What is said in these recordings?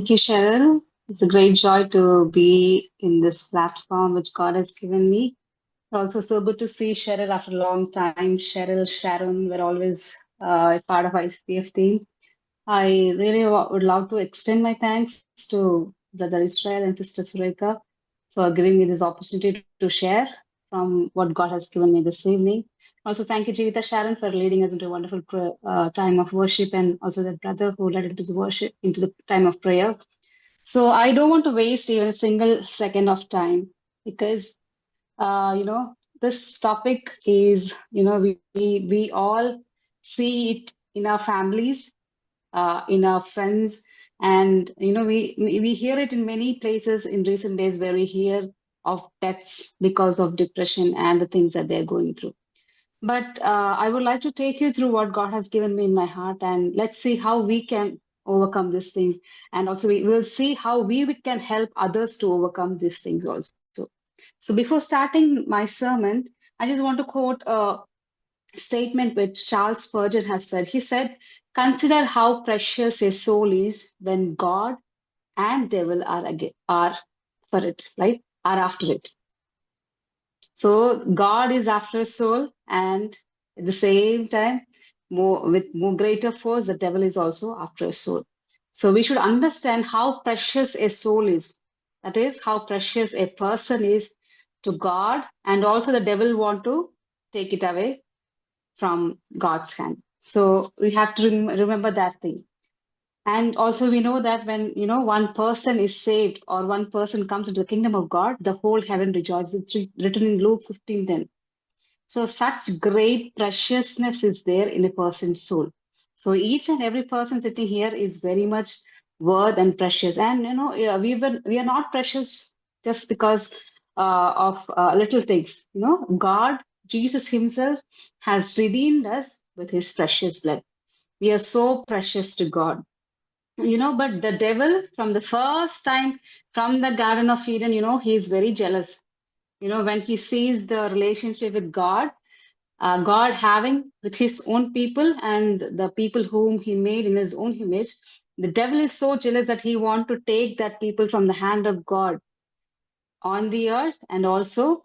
Thank you, Cheryl. It's a great joy to be in this platform which God has given me. Also, so good to see Cheryl after a long time. Cheryl, Sharon, we're always a part of ICF team. I really would love to extend my thanks to Brother Israel and Sister Sureka for giving me this opportunity to share from what God has given me this evening. Also, thank you, Jivita Sharon, for leading us into a wonderful time of worship, and also that brother who led into the worship, into the time of prayer. So I don't want to waste even a single second of time because this topic is, we all see it in our families, in our friends, and we hear it in many places in recent days where we hear of deaths because of depression and the things that they're going through. But I would like to take you through what God has given me in my heart, and let's see how we can overcome these things. And also, we will see how we can help others to overcome these things also. So, before starting my sermon, I just want to quote a statement which Charles Spurgeon has said. He said, "Consider how precious a soul is when God and devil are for it, right? Are after it." So God is after a soul, and at the same time, more greater force, the devil is also after a soul. So we should understand how precious a soul is. That is, how precious a person is to God, and also the devil want to take it away from God's hand. So we have to remember that thing. And also we know that when one person is saved or one person comes into the kingdom of God, the whole heaven rejoices. It's written in Luke 15:10. So such great preciousness is there in a person's soul. So each and every person sitting here is very much worth and precious. And yeah, we are not precious just because of little things. God, Jesus Himself, has redeemed us with His precious blood. We are so precious to God. But the devil, from the first time from the Garden of Eden, he is very jealous. When he sees the relationship with God, God having with his own people and the people whom he made in his own image, the devil is so jealous that he want to take that people from the hand of God on the earth and also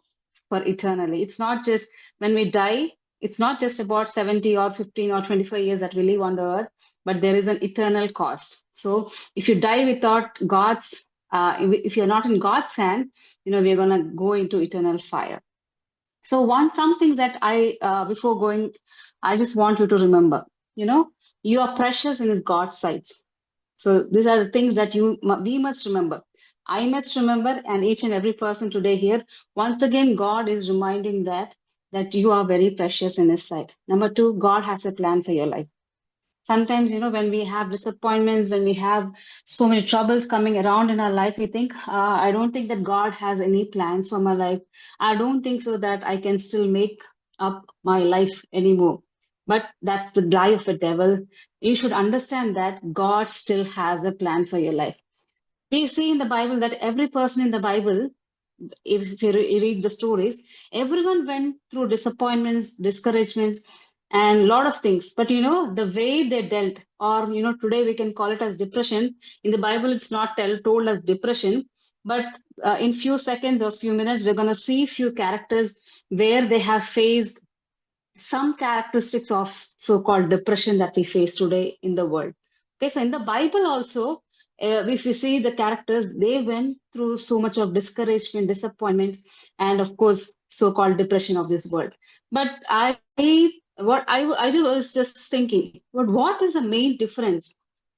for eternally. It's not just when we die, it's not just about 70 or 15 or 25 years that we live on the earth, but there is an eternal cost. So if you die without God's, if you're not in God's hand, we're going to go into eternal fire. So some things that before going, I just want you to remember, you are precious in His God's sight. So these are the things that we must remember. I must remember, and each and every person today here, once again, God is reminding that you are very precious in His sight. Number two, God has a plan for your life. Sometimes, when we have disappointments, when we have so many troubles coming around in our life, we think, I don't think that God has any plans for my life. I don't think so that I can still make up my life anymore. But that's the lie of a devil. You should understand that God still has a plan for your life. We see in the Bible that every person in the Bible, if you read the stories, everyone went through disappointments, discouragements, and a lot of things. But the way they dealt, or today we can call it as depression. In the Bible, it's not told as depression, but in few seconds or few minutes, we're going to see few characters where they have faced some characteristics of so-called depression that we face today in the world. Okay, so in the Bible also, if we see the characters, they went through so much of discouragement, disappointment, and of course, so-called depression of this world. But I was just thinking, what is the main difference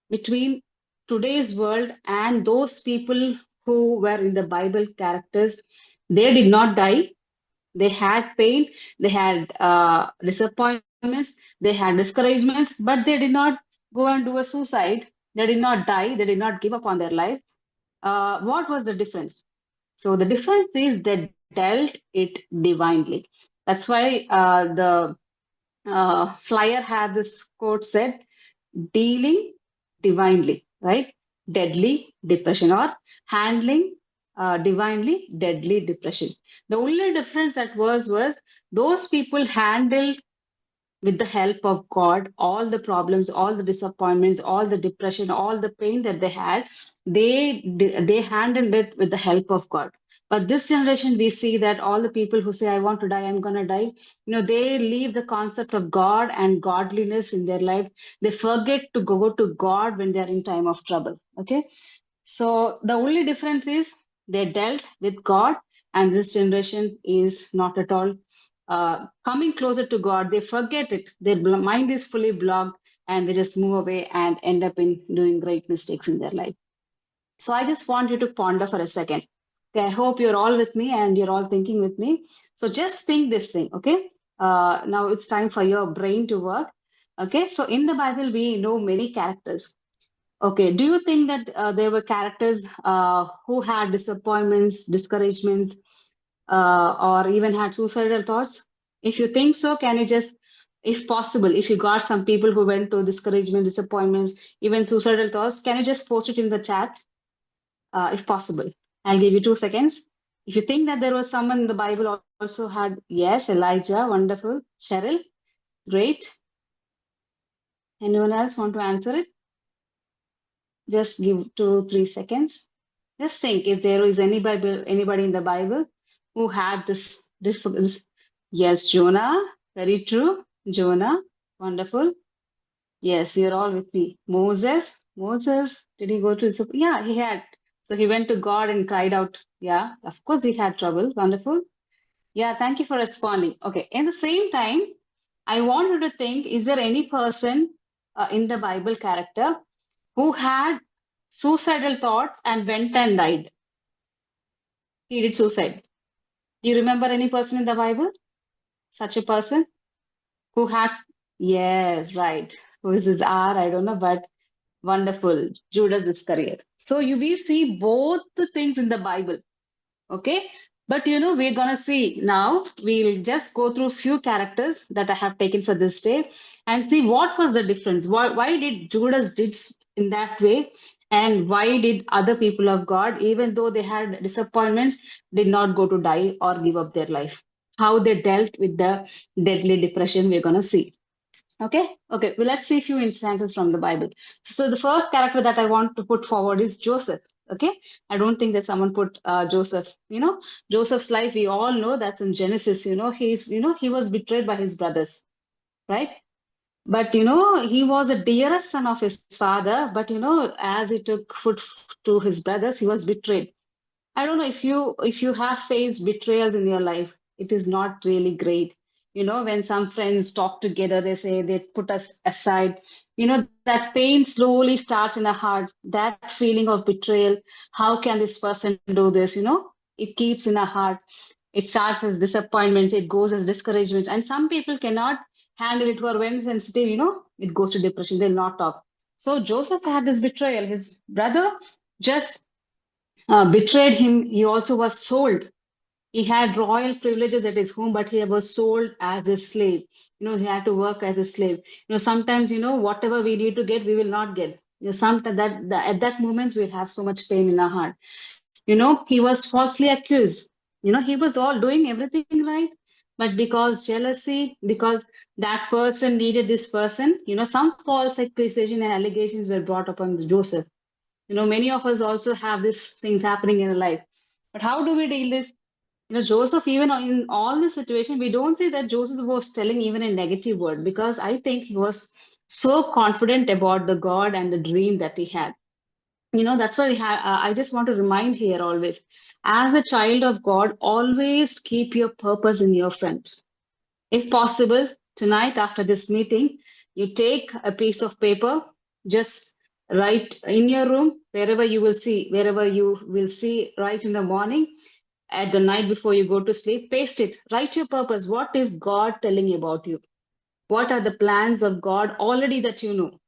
between today's world and those people who were in the Bible characters? They did not die, they had pain, they had disappointments, they had discouragements, but they did not go and do a suicide. They did not die. They did not give up on their life. What was the difference? So the difference is they dealt it divinely. That's why the flyer had this quote said, dealing divinely, right? Deadly depression, or handling divinely deadly depression. The only difference that was those people handled with the help of God all the problems, all the disappointments, all the depression, all the pain that they had. they handled it with the help of God. But this generation, we see that all the people who say, I want to die, I'm going to die, they leave the concept of God and godliness in their life. They forget to go to God when they're in time of trouble. Okay. So the only difference is they dealt with God, and this generation is not at all coming closer to God. They forget it. Their mind is fully blocked, and they just move away and end up in doing great mistakes in their life. So I just want you to ponder for a second. Okay, I hope you're all with me and you're all thinking with me. So just think this thing, okay? Now it's time for your brain to work. Okay, so in the Bible, we know many characters. Okay, do you think that there were characters who had disappointments, discouragements, or even had suicidal thoughts? If you think so, can you just, if possible, if you got some people who went to discouragement, disappointments, even suicidal thoughts, can you just post it in the chat, if possible? I'll give you 2 seconds. If you think that there was someone in the Bible also had, yes, Elijah, wonderful. Cheryl, great. Anyone else want to answer it? Just give 2, 3 seconds. Just think if there is anybody in the Bible who had this. Yes, Jonah, very true. Jonah, wonderful. Yes, you're all with me. Moses, did he go to his? Yeah, he had. So he went to God and cried out. Yeah, of course he had trouble. Wonderful. Yeah, thank you for responding. Okay, in the same time, I want you to think, is there any person in the Bible character who had suicidal thoughts and went and died? He did suicide. Do you remember any person in the Bible? Such a person who had, yes, right. Who is his R? I don't know, but wonderful. Judas Iscariot. So we see both the things in the Bible. Okay. But we're gonna see now. We'll just go through few characters that I have taken for this day and see what was the difference. Why did Judas did in that way, and why did other people of God, even though they had disappointments, did not go to die or give up their life? How they dealt with the deadly depression, we're gonna see. Okay. Well, let's see a few instances from the Bible. So the first character that I want to put forward is Joseph. Okay, I don't think that someone put Joseph. Joseph's life, we all know that's in Genesis. He was betrayed by his brothers, right? But he was a dearest son of his father. But as he took food to his brothers, he was betrayed. I don't know if you have faced betrayals in your life. It is not really great. When some friends talk together, they say they put us aside. That pain slowly starts in the heart. That feeling of betrayal. How can this person do this? It keeps in the heart. It starts as disappointments. It goes as discouragement. And some people cannot handle it who are very sensitive. It goes to depression. They'll not talk. So Joseph had this betrayal. His brother just betrayed him. He also was sold. He had royal privileges at his home, but he was sold as a slave. He had to work as a slave. Sometimes, whatever we need to get, we will not get. Sometimes at that moment, we'll have so much pain in our heart. He was falsely accused. He was all doing everything right. But because jealousy, because that person needed this person, some false accusation and allegations were brought upon Joseph. Many of us also have these things happening in our life. But how do we deal this? Joseph, even in all this situation, we don't see that Joseph was telling even a negative word, because I think he was so confident about the God and the dream that he had. That's why I just want to remind here always, as a child of God, always keep your purpose in your front. If possible, tonight after this meeting, you take a piece of paper, just write in your room, wherever you will see, right in the morning, at the night before you go to sleep, paste it. Write your purpose. What is God telling you about you? What are the plans of God already that you know?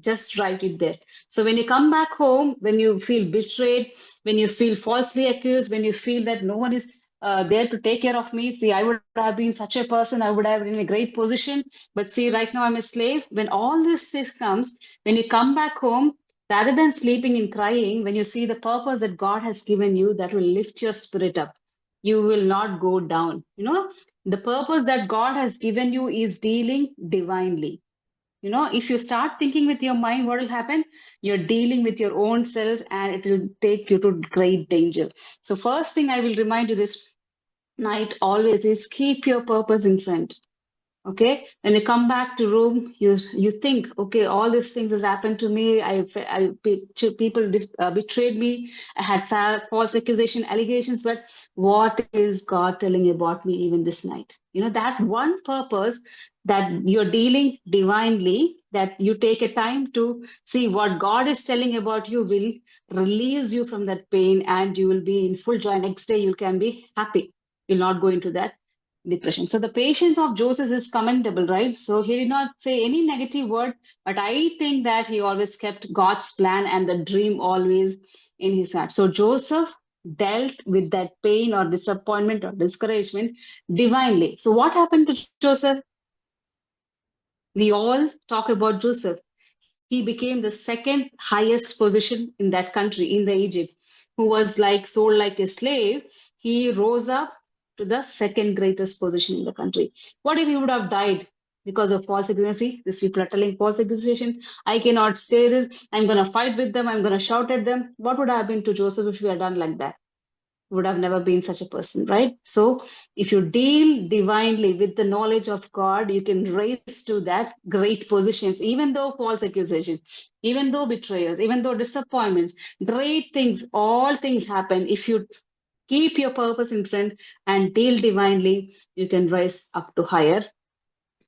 Just write it there. So when you come back home, when you feel betrayed, when you feel falsely accused, when you feel that no one is there to take care of me, see, I would have been such a person, I would have been in a great position, but see, right now I'm a slave. When all this comes, when you come back home, rather than sleeping and crying, when you see the purpose that God has given you, that will lift your spirit up. You will not go down. The purpose that God has given you is dealing divinely. If you start thinking with your mind, what will happen? You're dealing with your own selves and it will take you to great danger. So, first thing I will remind you this night always is keep your purpose in front. Okay, when you come back to room, you think, okay, all these things has happened to me. People betrayed me. I had false accusation, allegations. But what is God telling about me even this night? That one purpose that you're dealing divinely, that you take a time to see what God is telling about you will release you from that pain, and you will be in full joy. Next day, you can be happy. You'll not go into that depression. So the patience of Joseph is commendable, right? So he did not say any negative word, but I think that he always kept God's plan and the dream always in his heart. So Joseph dealt with that pain or disappointment or discouragement divinely. So what happened to Joseph? We all talk about Joseph. He became the second highest position in that country, in the Egypt, who was like sold like a slave. He rose up to the second greatest position in the country. What if he would have died because of false accusation? This people are telling false accusation. I cannot stay this. I'm going to fight with them. I'm going to shout at them. What would have been to Joseph if we had done like that? Would have never been such a person, right? So, if you deal divinely with the knowledge of God, you can raise to that great positions, even though false accusations, even though betrayals, even though disappointments, great things, all things happen. If you keep your purpose in front and deal divinely, you can rise up to higher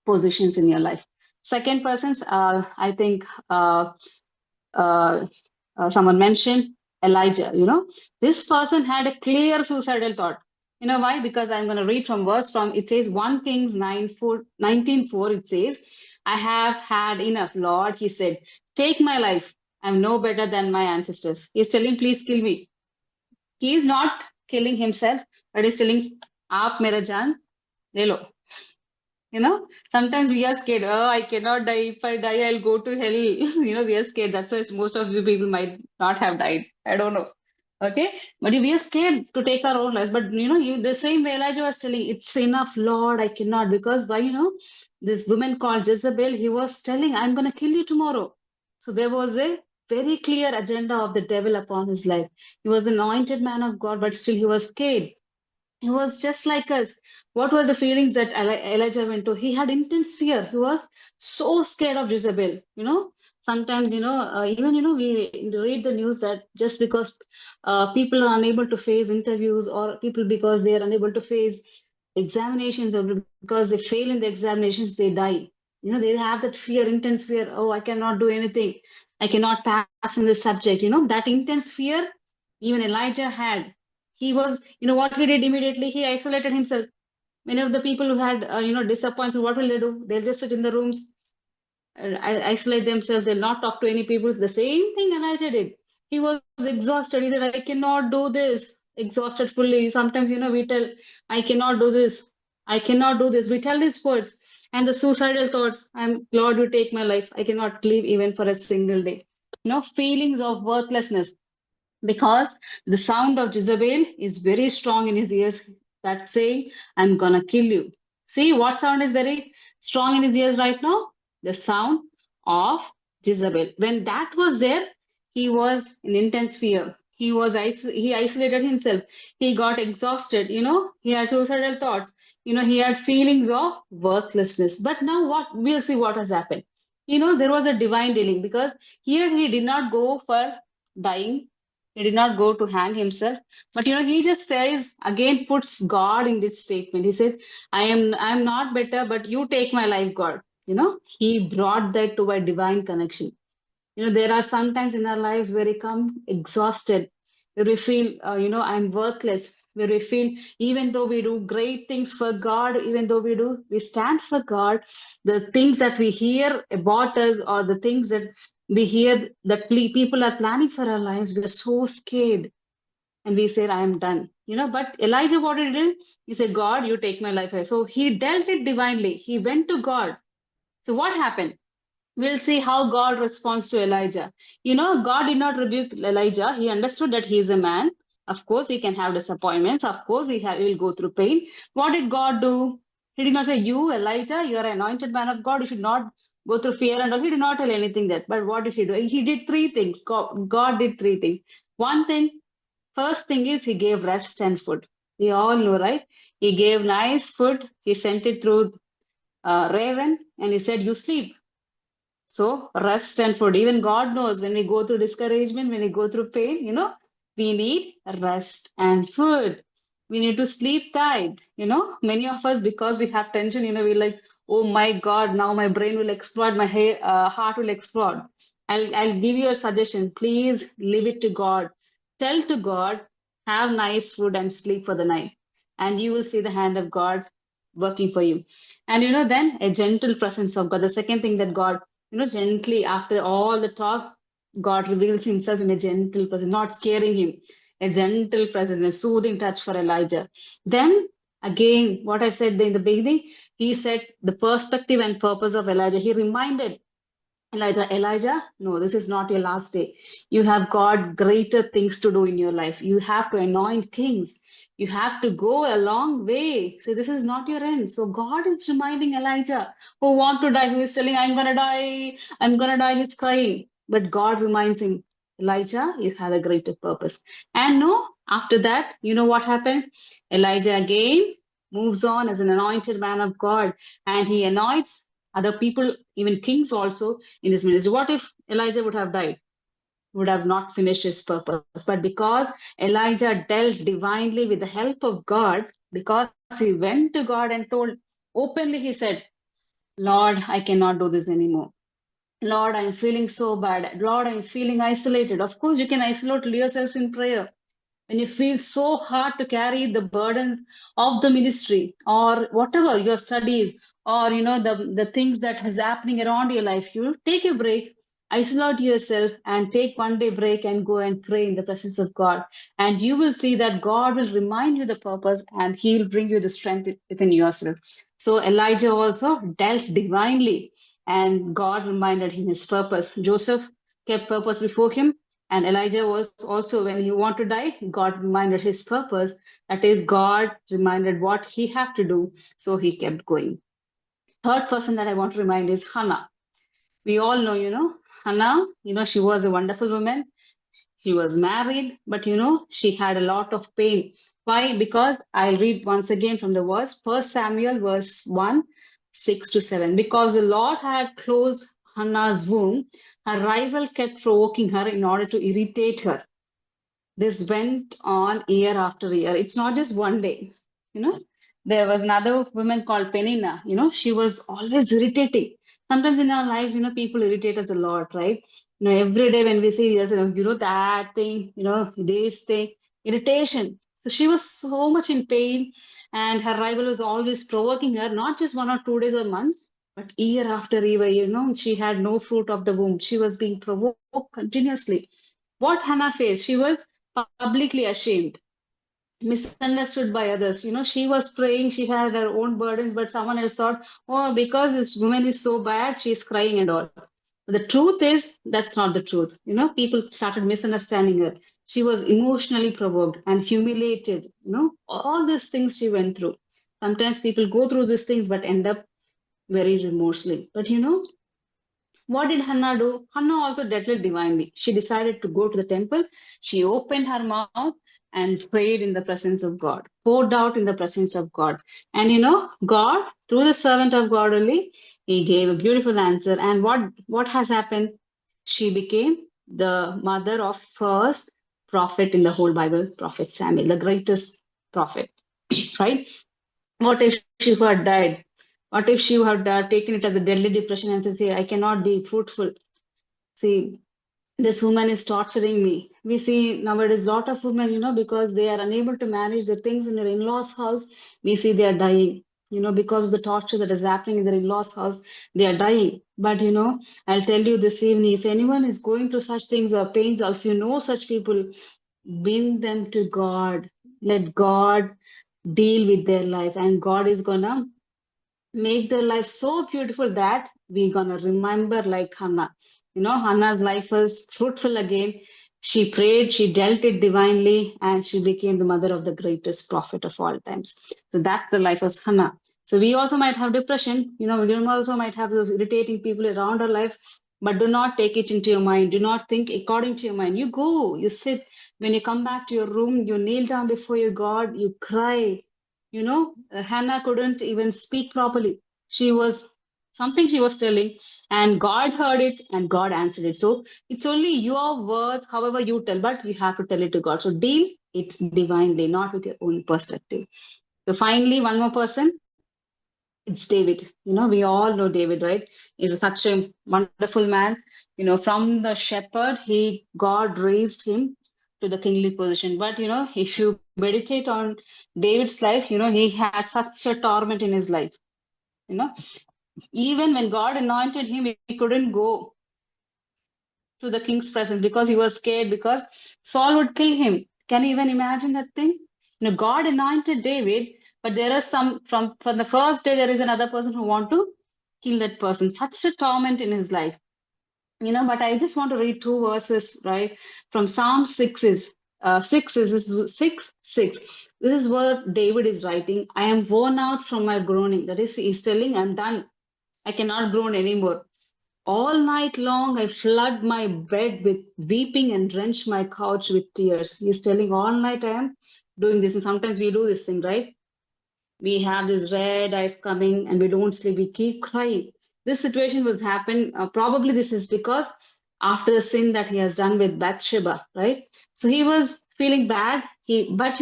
positions in your life. Second persons, I think uh, someone mentioned Elijah. This person had a clear suicidal thought. You know why? Because I'm going to read from verse from it says 1 Kings 19:4. It says, I have had enough, Lord. He said, take my life. I'm no better than my ancestors. He's telling, please kill me. He is not killing himself, but he's telling, Aap mera jaan le lo. Sometimes we are scared. Oh, I cannot die. If I die, I'll go to hell. We are scared. That's why most of the people might not have died. I don't know. Okay. But we are scared to take our own lives. But, the same way Elijah was telling, it's enough, Lord, I cannot. Because this woman called Jezebel, he was telling, I'm going to kill you tomorrow. So there was a very clear agenda of the devil upon his life. He was an anointed man of God, but still he was scared. He was just like us. What was the feelings that Elijah went to? He had intense fear. He was so scared of Jezebel. Sometimes, even, we read the news that just because people are unable to face interviews, or people because they are unable to face examinations, or because they fail in the examinations, they die. They have that fear, intense fear. Oh, I cannot do anything. I cannot pass in this subject. That intense fear even Elijah had. He was, what he did immediately, he isolated himself. Many of the people who had, disappointments, what will they do? They'll just sit in the rooms, isolate themselves. They'll not talk to any people. The same thing Elijah did. He was exhausted. He said, I cannot do this. Exhausted fully. Sometimes, we tell, I cannot do this. I cannot do this. We tell these words. And the suicidal thoughts, Lord, you take my life. I cannot live even for a single day. Feelings of worthlessness, because the sound of Jezebel is very strong in his ears, that saying, I'm gonna kill you. See what sound is very strong in his ears right now? The sound of Jezebel. When that was there, he was in intense fear. He isolated himself. He got exhausted. He had suicidal thoughts. He had feelings of worthlessness. But now what? We'll see what has happened. There was a divine dealing, because here he did not go for dying. He did not go to hang himself, but he just says again, puts God in this statement. He said, I'm not better, but you take my life, God. He brought that to a divine connection. There are some times in our lives where we come exhausted, where we feel, I'm worthless, where we feel, even though we do great things for God, even though we stand for God, the things that we hear about us, or the things that we hear that people are planning for our lives, we are so scared, and we say, I am done. But Elijah, what did he do? He said, God, you take my life away. So he dealt it divinely. He went to God. So what happened? We'll see how God responds to Elijah. God did not rebuke Elijah. He understood that he is a man. Of course, he can have disappointments. Of course, he will go through pain. What did God do? He did not say, you, Elijah, you are an anointed man of God. You should not go through fear and all. He did not tell anything that. But what did he do? He did three things. God did three things. One thing, first thing is he gave rest and food. We all know, right? He gave nice food. He sent it through raven, and he said, "You sleep." So rest and food. Even God knows when we go through discouragement, when we go through pain, we need rest and food. We need to sleep tight. Many of us, because we have tension, we're like, oh my God, now my brain will explode, my heart will explode. I'll give you a suggestion. Please leave it to God. Tell to God, have nice food and sleep for the night. And you will see the hand of God working for you. And then a gentle presence of God. The second thing that God gently after all the talk, God reveals himself in a gentle presence, not scaring him, a gentle presence, a soothing touch for Elijah. Then again, what I said in the beginning, he said the perspective and purpose of Elijah. He reminded Elijah, no, this is not your last day. You have got greater things to do in your life. You have to anoint kings. You have to go a long way. So this is not your end. So God is reminding Elijah, who want to die, who is telling, I'm gonna die, he's crying. But God reminds him, Elijah, you have a greater purpose. And no, after that, you know what happened? Elijah again moves on as an anointed man of God, and he anoints other people, even kings also in his ministry. What if Elijah would have died? Would have not finished his purpose. But because Elijah dealt divinely with the help of God, because he went to God and told openly, he said, Lord, I cannot do this anymore. Lord, I'm feeling so bad. Lord, I'm feeling isolated. Of course, you can isolate yourself in prayer when you feel so hard to carry the burdens of the ministry or whatever your studies or the things that is happening around your life, you take a break, isolate yourself and take one day break and go and pray in the presence of God, and you will see that God will remind you the purpose and he'll bring you the strength within yourself. So Elijah also dealt divinely and God reminded him his purpose. Joseph kept purpose before him, and Elijah was also, when he wanted to die, God reminded his purpose. That is, God reminded what he had to do. So he kept going. Third person that I want to remind is Hannah. We all know, Hannah, she was a wonderful woman. She was married, but she had a lot of pain. Why? Because I'll read once again from the verse, First Samuel, verse 1, 6 to 7. Because the Lord had closed Hannah's womb, her rival kept provoking her in order to irritate her. This went on year after year. It's not just one day. You know, there was another woman called Penina. She was always irritating. Sometimes in our lives, people irritate us a lot, right? Every day when we see, yes, that thing, this thing, irritation. So she was so much in pain, and her rival was always provoking her, not just 1 or 2 days or months, but year after year. She had no fruit of the womb. She was being provoked continuously. What Hannah faced, she was publicly ashamed, misunderstood by others. She was praying, she had her own burdens, but someone else thought, oh, because this woman is so bad, she's crying and all. But the truth is, that's not the truth. People started misunderstanding her. She was emotionally provoked and humiliated. All these things she went through. Sometimes people go through these things but end up very remorsely. But what did Hannah do? Hannah also dealt divinely. She decided to go to the temple. She opened her mouth and prayed in the presence of God, poured out in the presence of God. And God, through the servant of God only, he gave a beautiful answer. And what has happened? She became the mother of first prophet in the whole Bible, Prophet Samuel, the greatest prophet, right? What if she had died? What if she had taken it as a deadly depression and said, I cannot be fruitful? See, this woman is torturing me. We see nowadays a lot of women, because they are unable to manage the things in their in-laws' house, we see they are dying. Because of the torture that is happening in their in-laws' house, they are dying. But I'll tell you this evening, if anyone is going through such things or pains, or if you know such people, bring them to God. Let God deal with their life, and God is gonna make their life so beautiful that we're gonna remember like Hannah. Hannah's life was fruitful again. She prayed, she dealt it divinely, and she became the mother of the greatest prophet of all times. So that's the life of Hannah. So we also might have depression, we also might have those irritating people around our lives, but do not take it into your mind. Do not think according to your mind. You go, you sit. When you come back to your room, you kneel down before your God, you cry. Hannah couldn't even speak properly. She was telling, and God heard it and God answered it. So it's only your words, however you tell, but you have to tell it to God. So deal it divinely, not with your own perspective. So finally, one more person, it's David. We all know David, right? He's such a wonderful man. From the shepherd, God raised him to the kingly position. But if you meditate on David's life, he had such a torment in his life. You know, even when God anointed him, he couldn't go to the king's presence because he was scared because Saul would kill him. Can you even imagine that thing? God anointed David, but there are from the first day there is another person who want to kill that person. Such a torment in his life. But I just want to read two verses, right? From Psalm 6 is 6. This is what David is writing. I am worn out from my groaning. That is, he's telling, I'm done. I cannot groan anymore. All night long, I flood my bed with weeping and drench my couch with tears. He's telling, all night I am doing this. And sometimes we do this thing, right? We have this red eyes coming and we don't sleep. We keep crying. This situation was happen. Probably this is because after the sin that he has done with Bathsheba, right? So he was feeling bad. But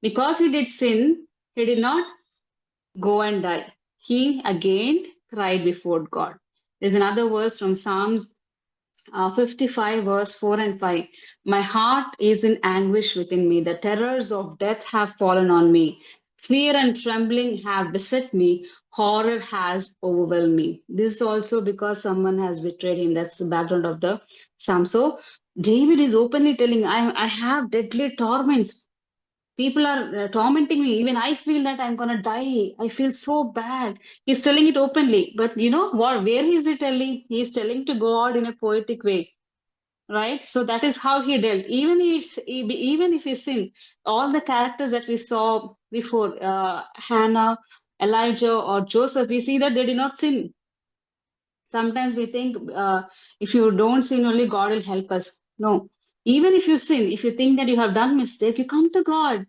because he did sin, he did not go and die. He again cried before God. There's another verse from Psalms 55, verse 4 and 5. My heart is in anguish within me. The terrors of death have fallen on me. Fear and trembling have beset me. Horror has overwhelmed me. This is also because someone has betrayed him. That's the background of the psalm. So David is openly telling, I have deadly torments. People are tormenting me. Even I feel that I'm gonna die. I feel so bad. He's telling it openly. But you know what? Where is he telling? He's telling to God in a poetic way, right? So that is how he dealt. Even if he sinned, all the characters that we saw before, Hannah, Elijah, or Joseph, we see that they did not sin. Sometimes we think if you don't sin, only God will help us. No. Even if you sin, if you think that you have done mistake, you come to God.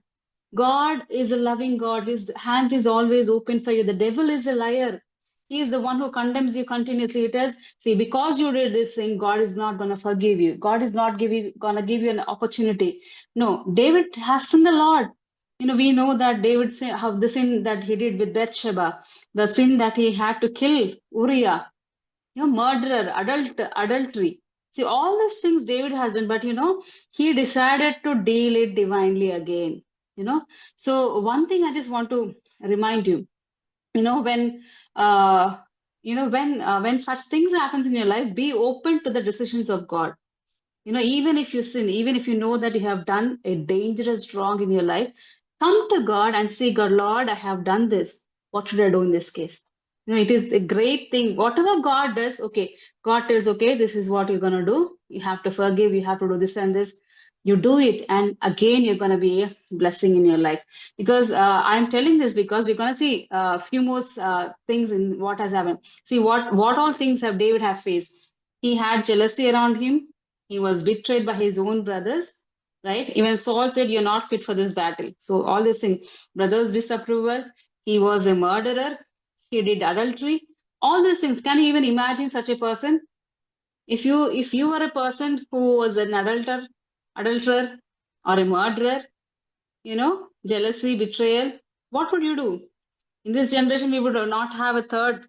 God is a loving God. His hand is always open for you. The devil is a liar. He is the one who condemns you continuously. He tells, see, because you did this thing, God is not going to forgive you. God is not going to give you an opportunity. No, David has sinned a lot. We know that David have the sin that he did with Bathsheba, the sin that he had to kill Uriah, murderer, adultery. See, all these things David has done, but he decided to deal it divinely again. You know, so one thing I just want to remind you, when when such things happens in your life, be open to the decisions of God. Even if you sin, even if you know that you have done a dangerous wrong in your life, come to God and say, God, Lord, I have done this. What should I do in this case? It is a great thing. Whatever God does, okay, God tells, okay, this is what you're going to do. You have to forgive, you have to do this and this. You do it, and again, you're going to be a blessing in your life. Because I'm telling this because we're going to see a few more things in what has happened. See, what all things have David have faced. He had jealousy around him. He was betrayed by his own brothers, right? Even Saul said, you're not fit for this battle. So all these things, brothers' disapproval, he was a murderer, he did adultery, all these things. Can you even imagine such a person? If you were a person who was an adulterer or a murderer, jealousy, betrayal, what would you do? In this generation, we would not have a third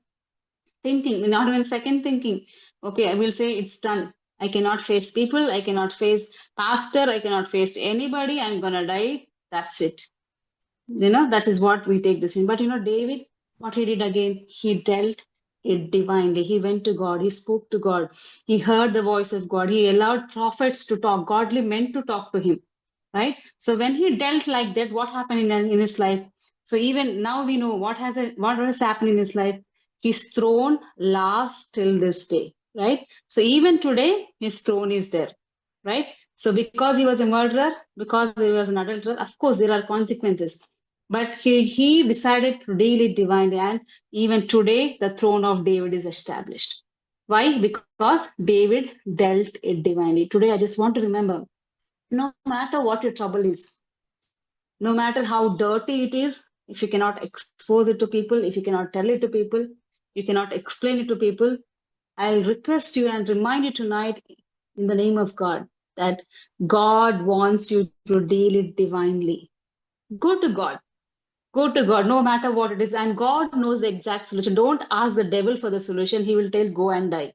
thinking, not even second thinking. Okay, I will say it's done. I cannot face people, I cannot face pastor, I cannot face anybody, I'm gonna die. That's it. That is what we take this in. But David, what he did again, he dealt it divinely. He went to God, he spoke to God, he heard the voice of God, he allowed prophets to talk, godly men to talk to him, right? So when he dealt like that, what happened in his life? So even now we know what has happened in his life. His throne lasts till this day, right? So even today, his throne is there, right? So because he was a murderer, because he was an adulterer, of course there are consequences. But he decided to deal it divinely, and even today, the throne of David is established. Why? Because David dealt it divinely. Today, I just want to remember, no matter what your trouble is, no matter how dirty it is, if you cannot expose it to people, if you cannot tell it to people, you cannot explain it to people, I'll request you and remind you tonight in the name of God that God wants you to deal it divinely. Go to God. Go to God, no matter what it is. And God knows the exact solution. Don't ask the devil for the solution. He will tell, go and die.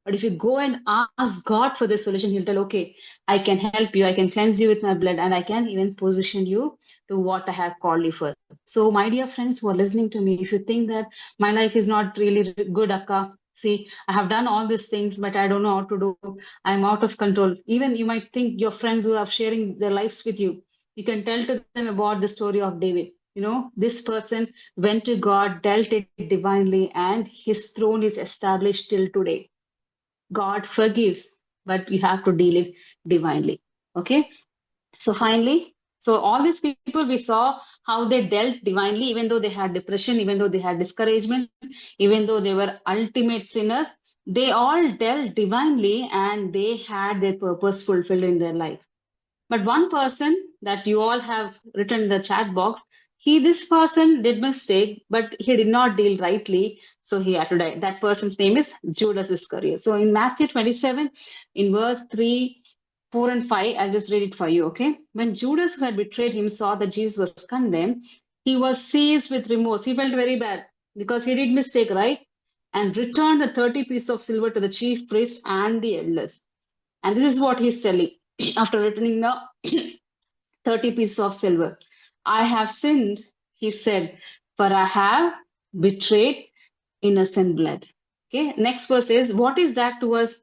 But if you go and ask God for the solution, He'll tell, okay, I can help you, I can cleanse you with my blood, and I can even position you to what I have called you for. So, my dear friends who are listening to me, if you think that my life is not really good, Akka, see, I have done all these things, but I don't know how to do, I'm out of control. Even you might think your friends who are sharing their lives with you can tell to them about the story of David. This person went to God, dealt it divinely, and his throne is established till today. God forgives, but you have to deal it divinely. Okay. So finally, so all these people we saw how they dealt divinely, even though they had depression, even though they had discouragement, even though they were ultimate sinners, they all dealt divinely and they had their purpose fulfilled in their life. But one person that you all have written in the chat box, this person did mistake, but he did not deal rightly, so he had to die. That person's name is Judas Iscariot. So in Matthew 27, in verse 3, 4, and 5, I'll just read it for you, okay? When Judas, who had betrayed him, saw that Jesus was condemned, he was seized with remorse. He felt very bad because he did mistake, right? And returned the 30 pieces of silver to the chief priest and the elders. And this is what he's telling after returning the 30 pieces of silver. I have sinned, he said, for I have betrayed innocent blood. Okay, next verse is, what is that to us?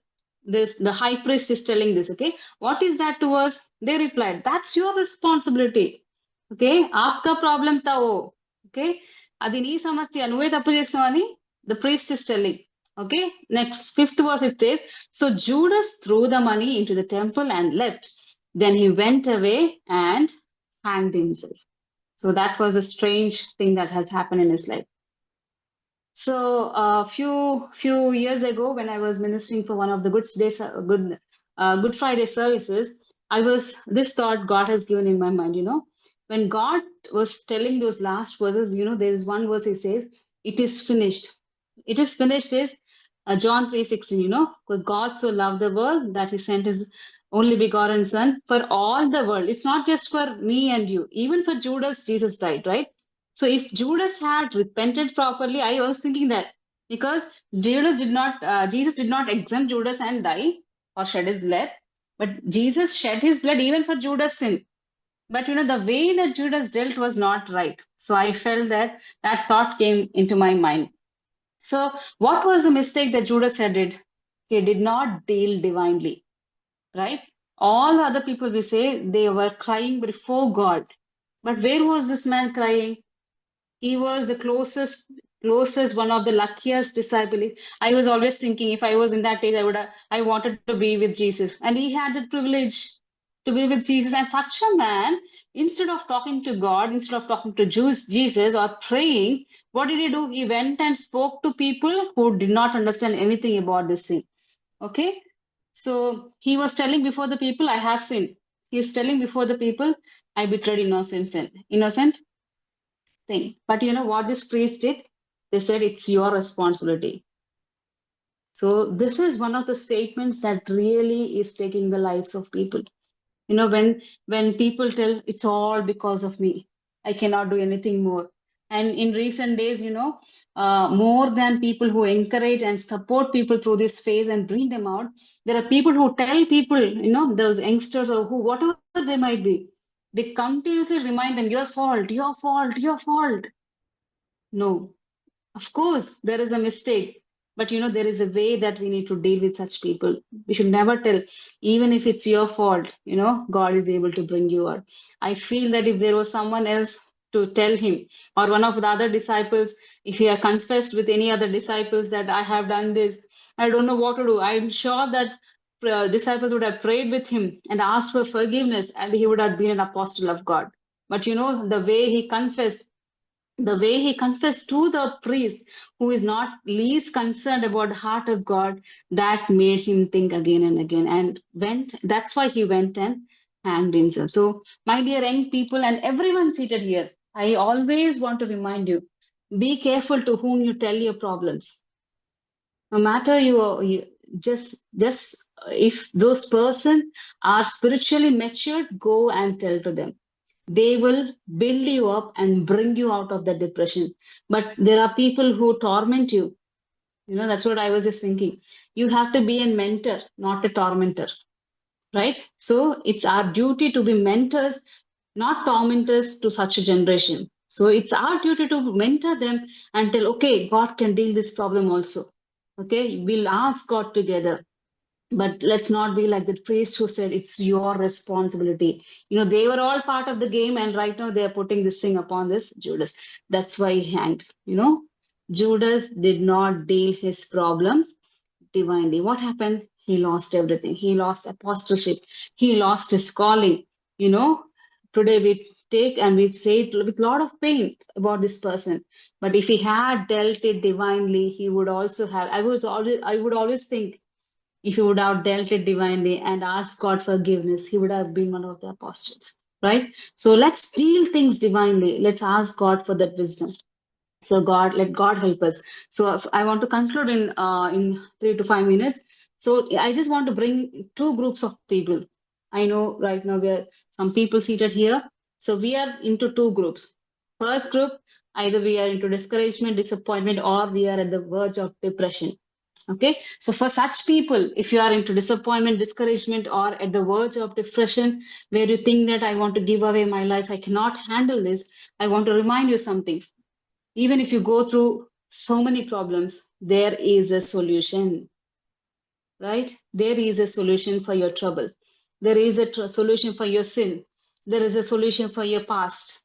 This the high priest is telling this. Okay, what is that to us? They replied, that's your responsibility. Okay, आपका problem था वो. Okay, అది నీ సమస్య, నువ్వే తప్పు చేసినావని the priest is telling. Okay, next fifth verse it says, so Judas threw the money into the temple and left. Then he went away and hanged himself. So that was a strange thing that has happened in his life. So a few years ago, when I was ministering for one of the Good Friday services, I was this thought God has given in my mind. When God was telling those last verses, there is one verse He says, "It is finished." It is finished is John 3:16. For God so loved the world that He sent His only begotten Son for all the world. It's not just for me and you. Even for Judas, Jesus died, right? So if Judas had repented properly, I was thinking that because Jesus did not exempt Judas and die or shed his blood, but Jesus shed his blood even for Judas' sin. But the way that Judas dealt was not right. So I felt that thought came into my mind. So what was the mistake that Judas had did? He did not deal divinely, right? All the other people we say they were crying before God. But where was this man crying? He was the closest one of the luckiest disciple. I was always thinking if I was in that age, I wanted to be with Jesus, and he had the privilege to be with Jesus. And such a man, instead of talking to God, instead of talking to Jesus or praying, what did he do? He went and spoke to people who did not understand anything about this thing. Okay, so he was telling before the people, I have sinned. He is telling before the people, I betrayed innocent thing. But you know what this priest did? They said it's your responsibility. So this is one of the statements that really is taking the lives of people. When people tell it's all because of me, I cannot do anything more. And in recent days, more than people who encourage and support people through this phase and bring them out, there are people who tell people, those youngsters or who, whatever they might be, they continuously remind them, your fault, your fault, your fault. No, of course, there is a mistake, but there is a way that we need to deal with such people. We should never tell, even if it's your fault, God is able to bring you out. I feel that if there was someone else to tell him, or one of the other disciples, if he had confessed with any other disciples that I have done this, I don't know what to do. I'm sure that disciples would have prayed with him and asked for forgiveness, and he would have been an apostle of God. But the way he confessed to the priest, who is not least concerned about the heart of God, that made him think again and again, and went. That's why he went and hanged himself. So, my dear young people and everyone seated here, I always want to remind you, be careful to whom you tell your problems. No matter you just if those person are spiritually matured, go and tell to them. They will build you up and bring you out of the depression. But there are people who torment you. That's what I was just thinking. You have to be a mentor, not a tormentor, right? So it's our duty to be mentors, not tormentors to such a generation. So it's our duty to mentor them and tell, okay, God can deal this problem also. Okay, we'll ask God together. But let's not be like the priest who said it's your responsibility. They were all part of the game, and right now they are putting this thing upon this Judas. That's why he hanged. Judas did not deal his problems divinely. What happened? He lost everything. He lost apostleship. He lost his calling. You know, Today we take and we say it with a lot of pain about this person. But if he had dealt it divinely, he would also have. I would always think, if he would have dealt it divinely and asked God forgiveness, he would have been one of the apostles, right? So let's deal things divinely. Let's ask God for that wisdom. So let God help us. So I want to conclude in 3 to 5 minutes. So I just want to bring two groups of people. I know right now there are some people seated here. So we are into two groups. First group, either we are into discouragement, disappointment, or we are at the verge of depression. Okay, so for such people, if you are into disappointment, discouragement, or at the verge of depression, where you think that I want to give away my life, I cannot handle this, I want to remind you something. Even if you go through so many problems, there is a solution, right? There is a solution for your trouble. There is a solution for your sin. There is a solution for your past.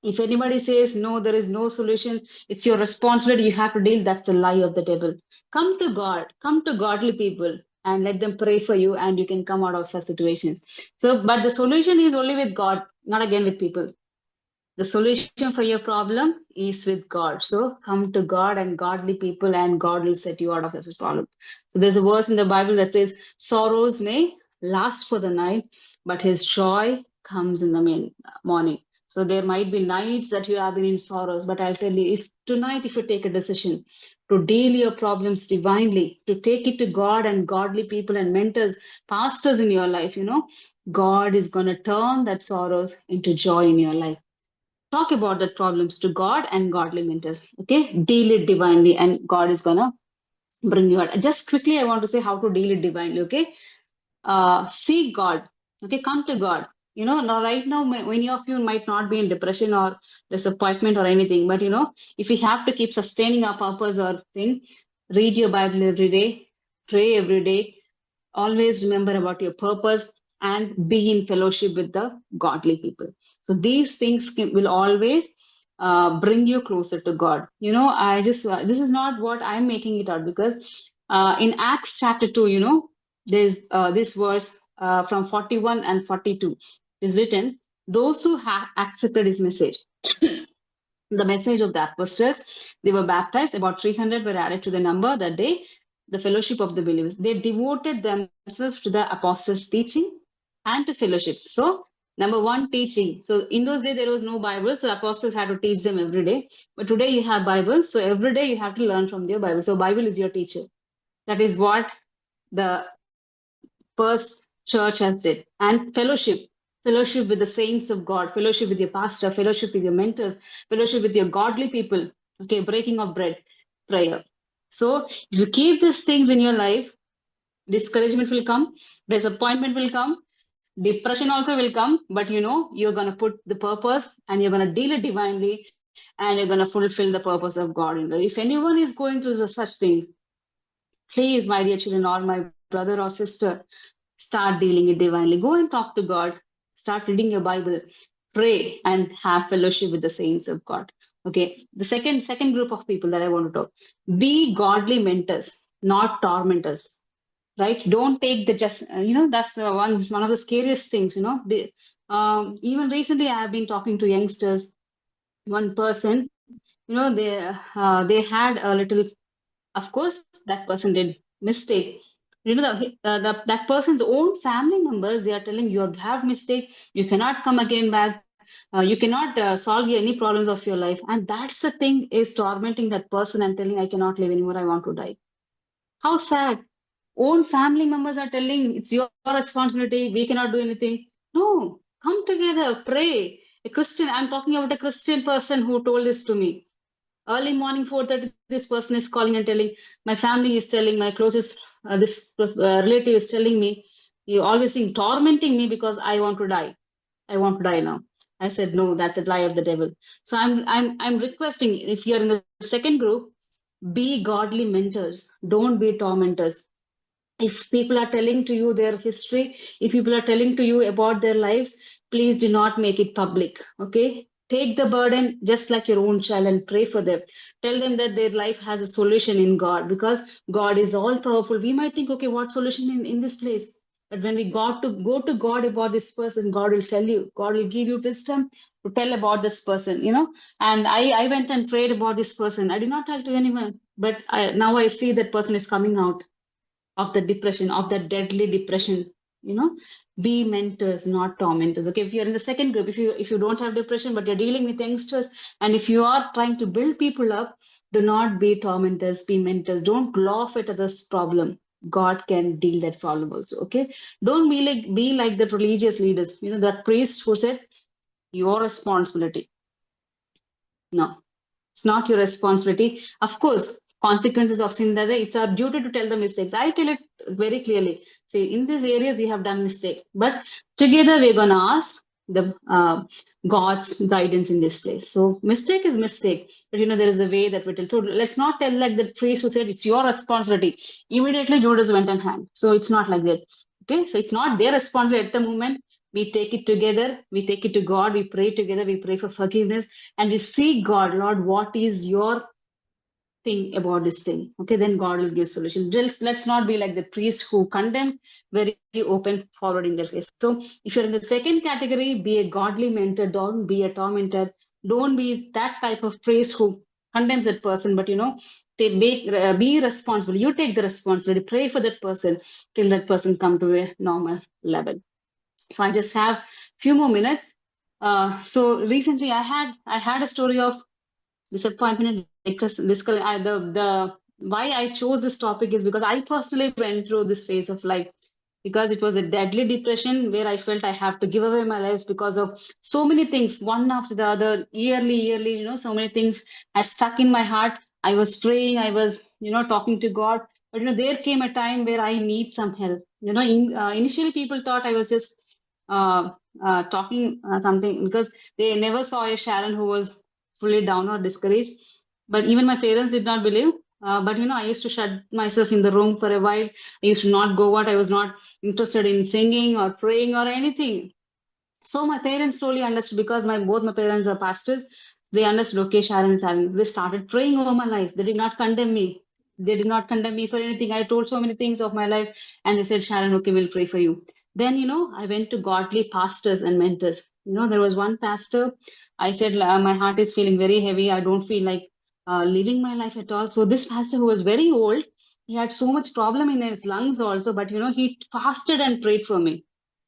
If anybody says, no, there is no solution, it's your responsibility, you have to deal, that's a lie of the devil. Come to God, come to godly people, and let them pray for you, and you can come out of such situations. So, but the solution is only with God, not again with people. The solution for your problem is with God. So come to God and godly people, and God will set you out of this problem. So there's a verse in the Bible that says, sorrows may last for the night, but his joy comes in the morning. So there might be nights that you have been in sorrows, but I'll tell you, if tonight, if you take a decision to deal your problems divinely, to take it to God and godly people and mentors, pastors in your life, God is going to turn that sorrows into joy in your life. Talk about the problems to God and godly mentors. Okay, deal it divinely, and God is gonna bring you out. Just quickly, I want to say how to deal it divinely. Okay, seek God. Okay, come to God. Now right now, many of you might not be in depression or disappointment or anything, but if we have to keep sustaining our purpose or thing, read your Bible every day, pray every day, always remember about your purpose, and be in fellowship with the godly people. So these things will always bring you closer to God. I just this is not what I'm making it out, because in Acts chapter 2, there's this verse from 41 and 42 is written, those who have accepted his message, the message of the apostles, they were baptized. About 300 were added to the number that day. The fellowship of the believers, they devoted themselves to the apostles' teaching and to fellowship. So, number one, teaching. So, in those days, there was no Bible, so apostles had to teach them every day. But today, you have Bible, so every day you have to learn from your Bible. So, Bible is your teacher. That is what the first church has did. And fellowship with the saints of God, fellowship with your pastor, fellowship with your mentors, fellowship with your godly people. Okay, breaking of bread, prayer. So if you keep these things in your life, discouragement will come, disappointment will come, depression also will come, but you're going to put the purpose, and you're going to deal it divinely, and you're going to fulfill the purpose of God in life. If anyone is going through such things, please, my dear children, or my brother or sister, start dealing it divinely. Go and talk to God. Start reading your Bible. Pray and have fellowship with the saints of God. Okay. The second group of people that I want to talk. Be godly mentors, not tormentors. Right? Don't take the just. That's one of the scariest things. Even recently, I have been talking to youngsters. One person, they had a little. Of course, that person did mistake. That person's own family members, they are telling you have mistake. You cannot come again back. You cannot solve any problems of your life. And that's the thing is tormenting that person and telling, I cannot live anymore. I want to die. How sad. Own family members are telling it's your responsibility. We cannot do anything. No, come together, pray. A Christian, I'm talking about a Christian person who told this to me. Early morning 4:30, this person is calling and telling, my family is telling, my closest relative is telling me, you always think tormenting me because I want to die. I want to die now. I said, no, that's a lie of the devil. So I'm requesting if you're in the second group, be godly mentors. Don't be tormentors. If people are telling to you their history, if people are telling to you about their lives, please do not make it public. Okay, take the burden just like your own child and pray for them. Tell them that their life has a solution in God, because God is all powerful. We might think, okay, what solution in this place? But when we got to go to God about this person, God will tell you, God will give you wisdom to tell about this person. And I went and prayed about this person. I did not tell to anyone, but now I see that person is coming out of the depression, of the deadly depression. you know be mentors, not tormentors. Okay, if you're in the second group, if you don't have depression but you're dealing with youngsters, and if you are trying to build people up, do not be tormentors, be mentors. Don't laugh at others problem. God can deal that problem also. Okay, don't be like the religious leaders, that priest who said your responsibility. No, it's not your responsibility. Of course, consequences of sin, that it's our duty to tell the mistakes. I tell it very clearly. See, in these areas you have done mistake, but together we're gonna ask the God's guidance in this place. So mistake is mistake, but there is a way that we tell. So let's not tell like the priest who said it's your responsibility. Immediately Judas went and hanged. So it's not like that. Okay, so it's not their responsibility at the moment. We take it together. We take it to God. We pray together. We pray for forgiveness and we seek God, Lord, what is your thing about this thing? Okay, then God will give solution. Let's not be like the priest who condemned, very open, forward in their face. So if you're in the second category, be a godly mentor, don't be a tormentor, don't be that type of priest who condemns that person, but be responsible. You take the responsibility, pray for that person till that person come to a normal level. So I just have few more minutes. So recently I had a story of disappointment and the why I chose this topic is because I personally went through this phase of life, because it was a deadly depression where I felt I have to give away my life because of so many things, one after the other, yearly, so many things had stuck in my heart. I was praying, I was, talking to God, but there came a time where I need some help. Initially people thought I was just uh, talking something, because they never saw a Sharon who was fully down or discouraged. But even my parents did not believe. But I used to shut myself in the room for a while. I used to not go out. I was not interested in singing or praying or anything. So my parents slowly understood, because both my parents are pastors. They understood, okay, Sharon is having. They started praying over my life. They did not condemn me. They did not condemn me for anything. I told so many things of my life, and they said, Sharon, okay, we'll pray for you. Then I went to godly pastors and mentors. There was one pastor. I said, my heart is feeling very heavy. I don't feel like living my life at all. So this pastor, who was very old, he had so much problem in his lungs also, but he fasted and prayed for me.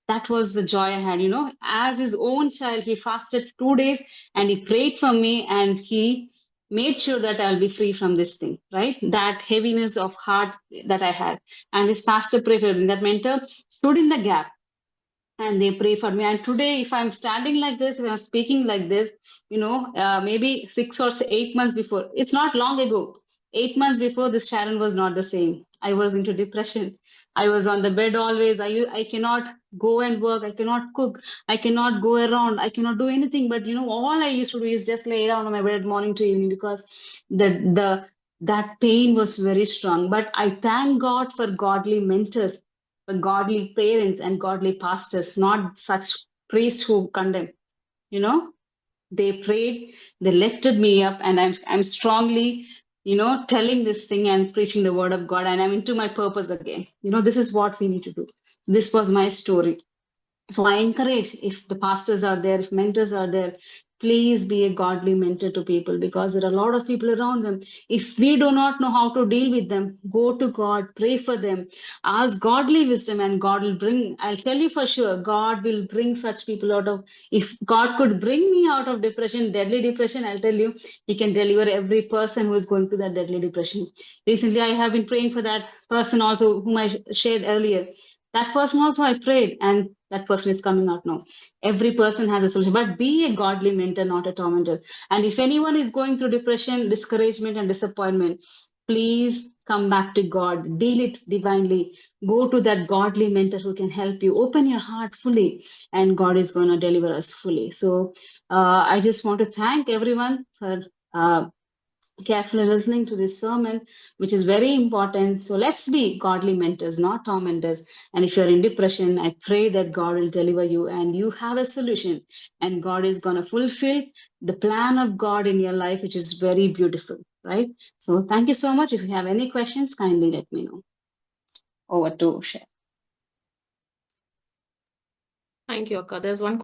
That was the joy I had. As his own child, he fasted 2 days and he prayed for me, and he made sure that I'll be free from this thing, right? That heaviness of heart that I had. And this pastor prayed for me. That mentor stood in the gap and they pray for me. And today, if I'm standing like this, if I'm speaking like this, maybe 6 or 8 months before, it's not long ago. 8 months before, this Sharon was not the same. I was into depression. I was on the bed always. I cannot go and work. I cannot cook. I cannot go around. I cannot do anything. But all I used to do is just lay down on my bed morning to evening, because that pain was very strong. But I thank God for godly mentors, the godly parents and godly pastors, not such priests who condemn. You know, they prayed, they lifted me up, and I'm strongly, telling this thing and preaching the word of God, and I'm into my purpose again. This is what we need to do. This was my story. So I encourage, if the pastors are there, if mentors are there, please be a godly mentor to people, because there are a lot of people around them. If we do not know how to deal with them, go to God, pray for them, ask godly wisdom, and God will bring, I'll tell you for sure, God will bring such people out of, if God could bring me out of depression, deadly depression, I'll tell you, He can deliver every person who is going through that deadly depression. Recently, I have been praying for that person also, whom I shared earlier. That person also I prayed, and that person is coming out now. Every person has a solution, but be a godly mentor, not a tormentor. And if anyone is going through depression, discouragement, and disappointment, please come back to God, deal it divinely, go to that godly mentor who can help you, open your heart fully, and God is going to deliver us fully. So I just want to thank everyone for carefully listening to this sermon, which is very important. So let's be godly mentors, not tormentors. And if you're in depression, I pray that God will deliver you and you have a solution. And God is going to fulfill the plan of God in your life, which is very beautiful, right? So thank you so much. If you have any questions, kindly let me know. Over to Sharon. Thank you, Akka. There's one